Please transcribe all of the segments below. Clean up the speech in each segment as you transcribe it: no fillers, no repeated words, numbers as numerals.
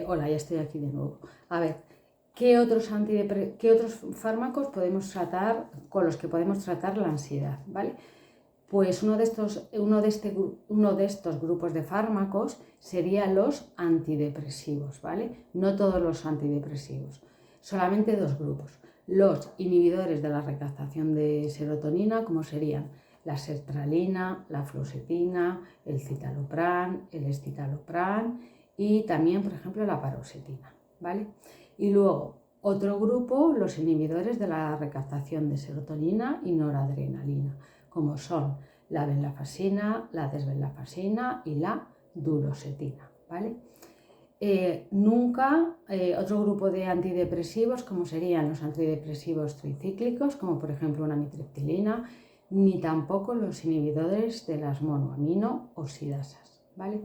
Hola, ya estoy aquí de nuevo. A ver, ¿qué otros fármacos podemos tratar con los que podemos tratar la ansiedad? ¿Vale? Pues uno de estos grupos de fármacos serían los antidepresivos, ¿vale? No todos los antidepresivos, solamente dos grupos. Los inhibidores de la recaptación de serotonina, como serían la sertralina, la fluoxetina, el citalopram, el escitalopram y también, por ejemplo, la paroxetina, ¿vale? Y luego, otro grupo, los inhibidores de la recaptación de serotonina y noradrenalina, como son la venlafaxina, la desvenlafaxina y la duloxetina, ¿vale? Otro grupo de antidepresivos, como serían los antidepresivos tricíclicos, como por ejemplo una amitriptilina, ni tampoco los inhibidores de las monoamino oxidasas, ¿vale?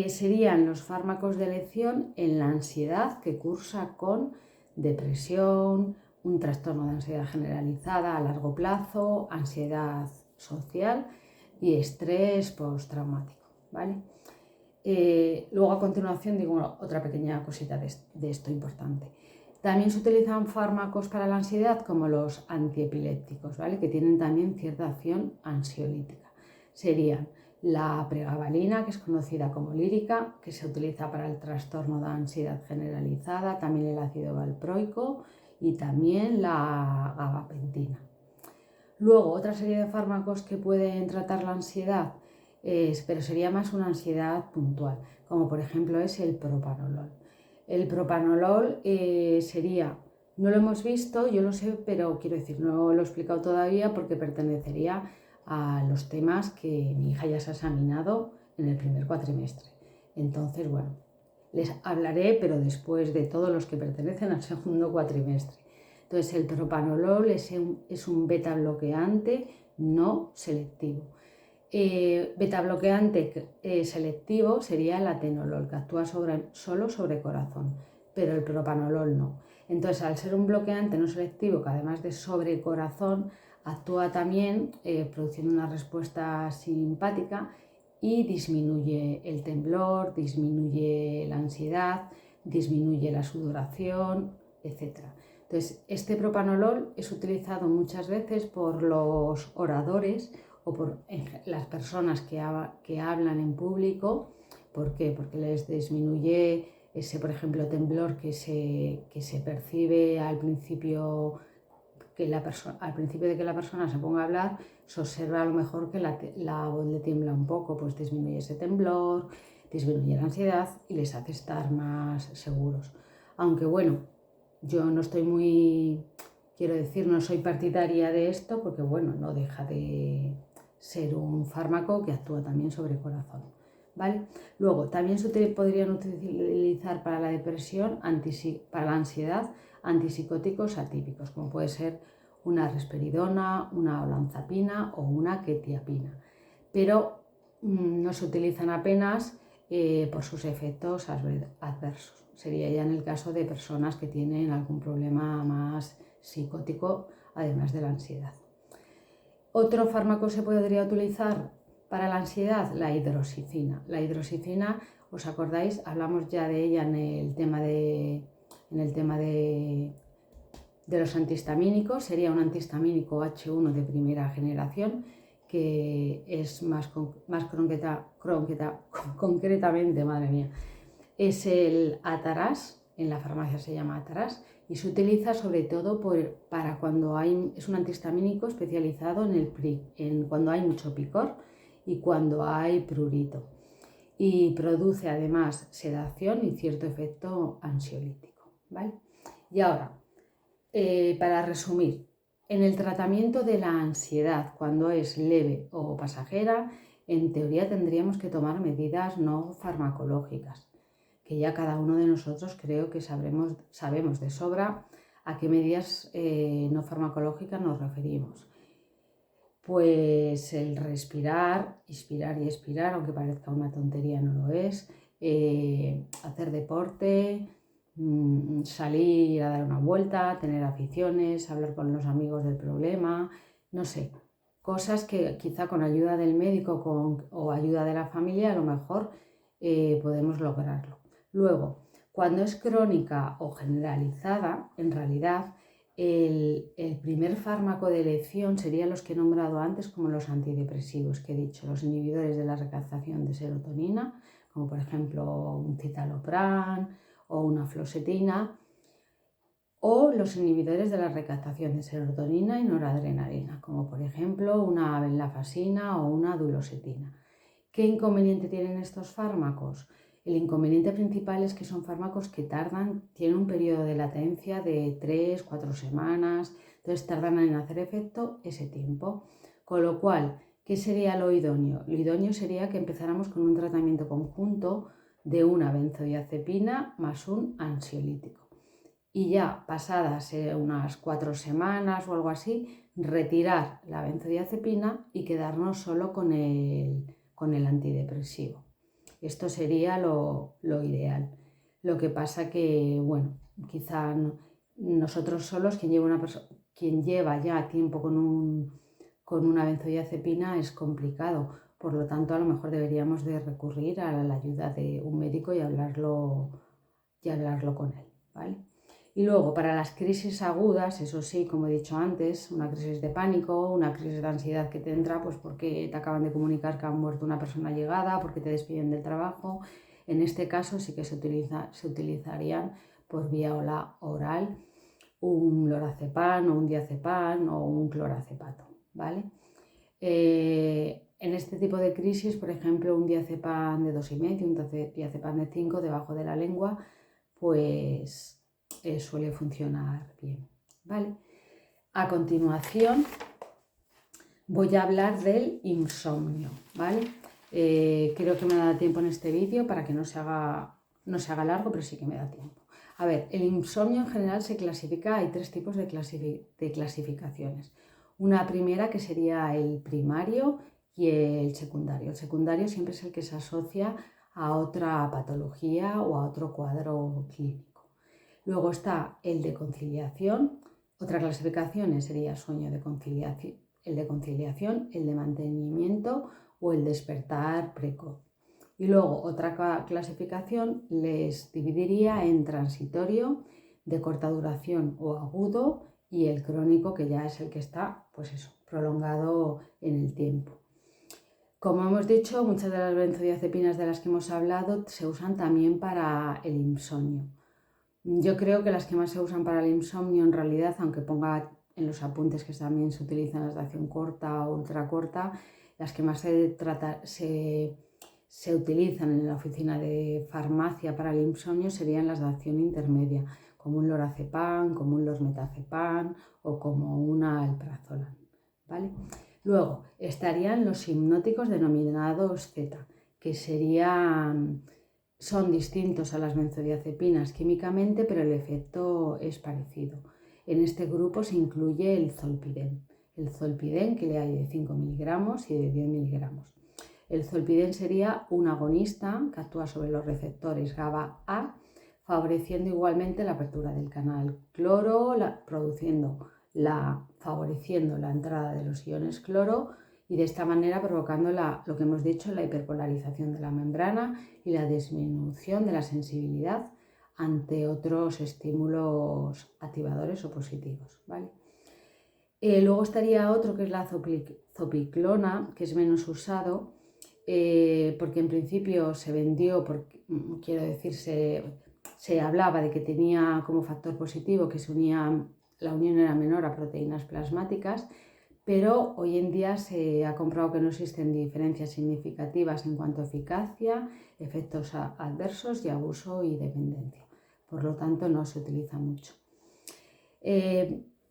Serían los fármacos de elección en la ansiedad que cursa con depresión, un trastorno de ansiedad generalizada a largo plazo, ansiedad social y estrés postraumático, ¿vale? Luego a continuación digo otra pequeña cosita de esto importante. También se utilizan fármacos para la ansiedad como los antiepilépticos, ¿vale? Que tienen también cierta acción ansiolítica. Serían la pregabalina, que es conocida como lírica, que se utiliza para el trastorno de ansiedad generalizada, también el ácido valproico y también la gabapentina. Luego, otra serie de fármacos que pueden tratar la ansiedad, pero sería más una ansiedad puntual, como por ejemplo es el propanolol. El propanolol no lo hemos visto, yo lo sé, pero quiero decir, no lo he explicado todavía porque pertenecería a los temas que mi hija ya se ha examinado en el primer cuatrimestre. Entonces, bueno, les hablaré, pero después de todos los que pertenecen al segundo cuatrimestre. Entonces, el propanolol es un beta bloqueante no selectivo. Beta bloqueante selectivo sería el atenolol, que actúa solo sobre corazón, pero el propanolol no. Entonces, al ser un bloqueante no selectivo, que además de sobre corazón, actúa también produciendo una respuesta simpática y disminuye el temblor, disminuye la ansiedad, disminuye la sudoración, etc. Entonces, este propanolol es utilizado muchas veces por los oradores o por las personas que hablan en público. ¿Por qué? Porque les disminuye ese, por ejemplo, temblor que se percibe al principio de que la persona se ponga a hablar. Se observa a lo mejor que la voz le tiembla un poco, pues disminuye ese temblor, disminuye la ansiedad y les hace estar más seguros. Aunque bueno, yo no no soy partidaria de esto porque bueno, no deja de ser un fármaco que actúa también sobre el corazón, ¿vale? Luego, también se podrían utilizar para la depresión, para la ansiedad, antipsicóticos atípicos, como puede ser una risperidona, una olanzapina o una quetiapina, pero no se utilizan apenas por sus efectos adversos. Sería ya en el caso de personas que tienen algún problema más psicótico, además de la ansiedad. Otro fármaco se podría utilizar para la ansiedad, la hidroxicina. La hidroxicina, ¿os acordáis? Hablamos ya de ella en el tema de los antihistamínicos. Sería un antihistamínico H1 de primera generación, que es concretamente, madre mía, es el Ataras, en la farmacia se llama Ataras, y se utiliza sobre todo para cuando es un antihistamínico especializado en cuando hay mucho picor y cuando hay prurito. Y produce además sedación y cierto efecto ansiolítico, ¿vale? Y ahora, para resumir, en el tratamiento de la ansiedad, cuando es leve o pasajera, en teoría tendríamos que tomar medidas no farmacológicas, que ya cada uno de nosotros creo que sabemos de sobra a qué medidas no farmacológicas nos referimos. Pues el respirar, inspirar y expirar, aunque parezca una tontería, no lo es, hacer deporte, salir a dar una vuelta, tener aficiones, hablar con los amigos del problema, no sé, cosas que quizá con ayuda del médico o ayuda de la familia a lo mejor podemos lograrlo. Luego, cuando es crónica o generalizada, en realidad el primer fármaco de elección serían los que he nombrado antes, como los antidepresivos que he dicho, los inhibidores de la recaptación de serotonina, como por ejemplo un citalopram o una fluoxetina, o los inhibidores de la recaptación de serotonina y noradrenalina, como por ejemplo una venlafaxina o una duloxetina. ¿Qué inconveniente tienen estos fármacos? El inconveniente principal es que son fármacos que tienen un periodo de latencia de 3-4 semanas, entonces tardan en hacer efecto ese tiempo. Con lo cual, ¿qué sería lo idóneo? Lo idóneo sería que empezáramos con un tratamiento conjunto de una benzodiazepina más un ansiolítico. Y ya pasadas unas 4 semanas o algo así, retirar la benzodiazepina y quedarnos solo con el antidepresivo. Esto sería lo ideal. Lo que pasa que, bueno, quizá nosotros solos, quien lleva ya tiempo con una benzodiazepina es complicado. Por lo tanto, a lo mejor deberíamos de recurrir a la ayuda de un médico y hablarlo con él, ¿vale? Y luego, para las crisis agudas, eso sí, como he dicho antes, una crisis de pánico, una crisis de ansiedad que te entra pues porque te acaban de comunicar que ha muerto una persona allegada, porque te despiden del trabajo. En este caso sí que se utilizarían por vía oral un lorazepam o un diazepam o un clorazepato, ¿vale? En este tipo de crisis, por ejemplo, un diazepam de 2,5, un diazepam de 5 debajo de la lengua, pues suele funcionar bien, ¿vale? A continuación voy a hablar del insomnio, ¿vale? Creo que me da tiempo en este vídeo para que no se haga largo, pero sí que me da tiempo. A ver, el insomnio en general se clasifica, hay 3 tipos de clasificaciones. Una primera que sería el primario y el secundario. El secundario siempre es el que se asocia a otra patología o a otro cuadro clínico. Luego está el de conciliación. Otra clasificación sería sueño de conciliación, el de mantenimiento o el despertar precoz. Y luego otra clasificación les dividiría en transitorio, de corta duración o agudo, y el crónico, que ya es el que está, pues eso, prolongado en el tiempo. Como hemos dicho, muchas de las benzodiazepinas de las que hemos hablado se usan también para el insomnio. Yo creo que las que más se usan para el insomnio, en realidad, aunque ponga en los apuntes que también se utilizan las de acción corta o ultracorta, las que más se utilizan en la oficina de farmacia para el insomnio serían las de acción intermedia, como un lorazepam, como un losmetazepam o como una alprazolam, ¿vale? Luego estarían los hipnóticos denominados Z, que son distintos a las benzodiazepinas químicamente, pero el efecto es parecido. En este grupo se incluye el zolpidem. El zolpidem, que le hay de 5 miligramos y de 10 miligramos. El zolpidem sería un agonista que actúa sobre los receptores GABA-A, favoreciendo igualmente la apertura del canal cloro, favoreciendo la entrada de los iones cloro, y de esta manera provocando lo que hemos dicho, la hiperpolarización de la membrana y la disminución de la sensibilidad ante otros estímulos activadores o positivos, ¿vale? Luego estaría otro que es la zopiclona, que es menos usado porque en principio se vendió, se hablaba de que tenía como factor positivo que la unión era menor a proteínas plasmáticas, pero hoy en día se ha comprobado que no existen diferencias significativas en cuanto a eficacia, efectos adversos y abuso y dependencia. Por lo tanto, no se utiliza mucho.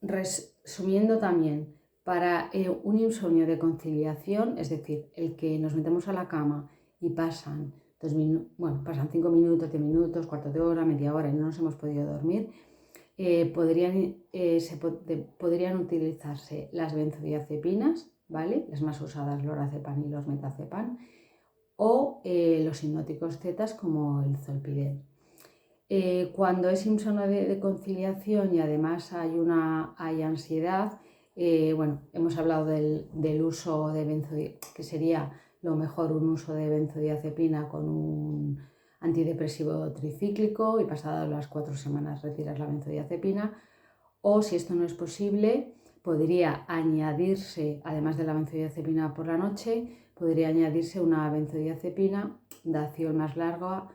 Resumiendo también, para un insomnio de conciliación, es decir, el que nos metemos a la cama y pasan 5 minutos, 10 minutos, cuarto de hora, media hora y no nos hemos podido dormir, podrían utilizarse las benzodiazepinas, ¿vale? Las más usadas, lorazepam y losmetazepam, o los hipnóticos Z como el zolpidem. Cuando es insomnio de conciliación y además hay ansiedad, hemos hablado del uso de que sería lo mejor un uso de benzodiazepina con un antidepresivo tricíclico y pasadas las 4 semanas retiras la benzodiazepina, o si esto no es posible, podría añadirse, además de la benzodiazepina por la noche, podría añadirse una benzodiazepina de acción más larga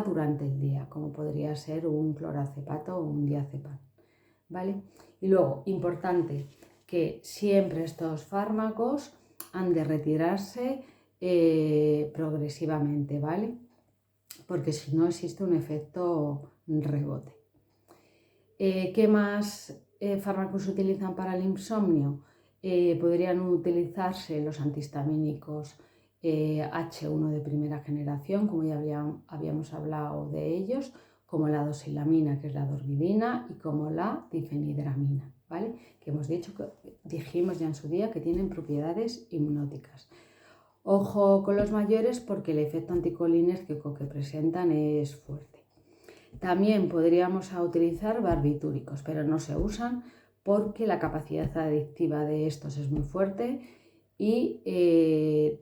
durante el día, como podría ser un clorazepato o un diazepam, ¿vale? Y luego, importante, que siempre estos fármacos han de retirarse progresivamente, ¿vale? Porque si no existe un efecto rebote. ¿Qué más fármacos se utilizan para el insomnio? Podrían utilizarse los antihistamínicos H1 de primera generación, como ya habíamos hablado de ellos, como la dosilamina, que es la dorbidina, y como la difenhidramina, ¿vale? Que dijimos ya en su día que tienen propiedades hipnóticas. Ojo con los mayores porque el efecto anticolinérgico que presentan es fuerte. También podríamos utilizar barbitúricos, pero no se usan porque la capacidad adictiva de estos es muy fuerte y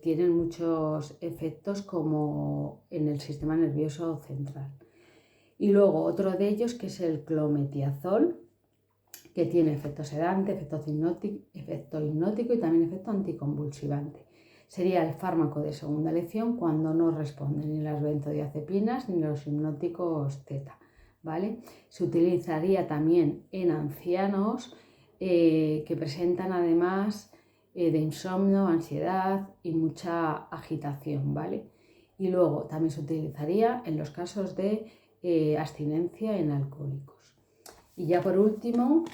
tienen muchos efectos como en el sistema nervioso central. Y luego otro de ellos, que es el clometiazol, que tiene efecto sedante, efecto hipnótico y también efecto anticonvulsivante. Sería el fármaco de segunda elección cuando no responden ni las benzodiazepinas ni los hipnóticos Z, ¿vale? Se utilizaría también en ancianos que presentan además de insomnio, ansiedad y mucha agitación, ¿vale? Y luego también se utilizaría en los casos de abstinencia en alcohólicos. Y ya por último,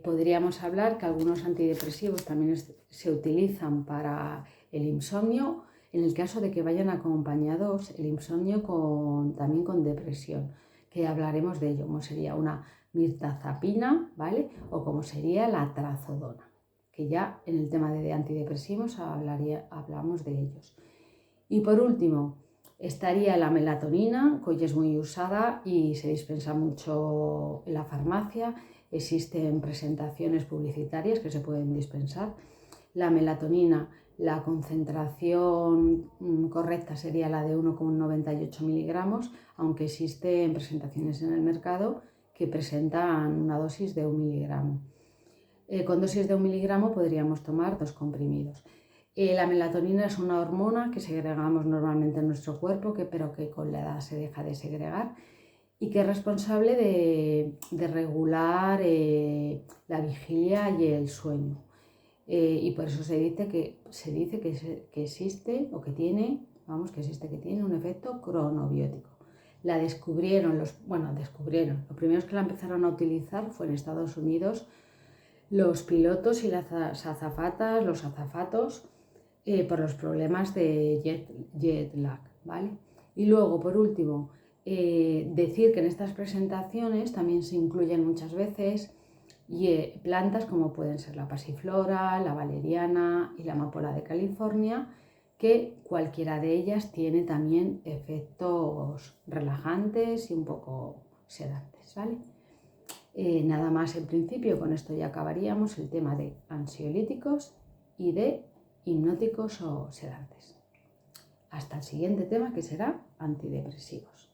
podríamos hablar que algunos antidepresivos también se utilizan para el insomnio, en el caso de que vayan acompañados el insomnio también con depresión, que hablaremos de ello, como sería una mirtazapina, ¿vale? O como sería la trazodona, que ya en el tema de antidepresivos hablamos de ellos. Y por último, estaría la melatonina, que hoy es muy usada y se dispensa mucho en la farmacia. Existen presentaciones publicitarias que se pueden dispensar. La melatonina, la concentración correcta sería la de 1,98 miligramos, aunque existen presentaciones en el mercado que presentan una dosis de 1 miligramo. Con dosis de 1 miligramo podríamos tomar 2 comprimidos. La melatonina es una hormona que segregamos normalmente en nuestro cuerpo, pero que con la edad se deja de segregar y que es responsable de regular la vigilia y el sueño. Y por eso se dice que existe un efecto cronobiótico. La descubrieron, los primeros que la empezaron a utilizar fue en Estados Unidos los pilotos y las azafatas, los azafatos, por los problemas de jet lag, ¿vale? Y luego, por último, decir que en estas presentaciones también se incluyen muchas veces plantas como pueden ser la pasiflora, la valeriana y la amapola de California, que cualquiera de ellas tiene también efectos relajantes y un poco sedantes, ¿vale? Nada más en principio, con esto ya acabaríamos el tema de ansiolíticos y de hipnóticos o sedantes. Hasta el siguiente tema, que será antidepresivos.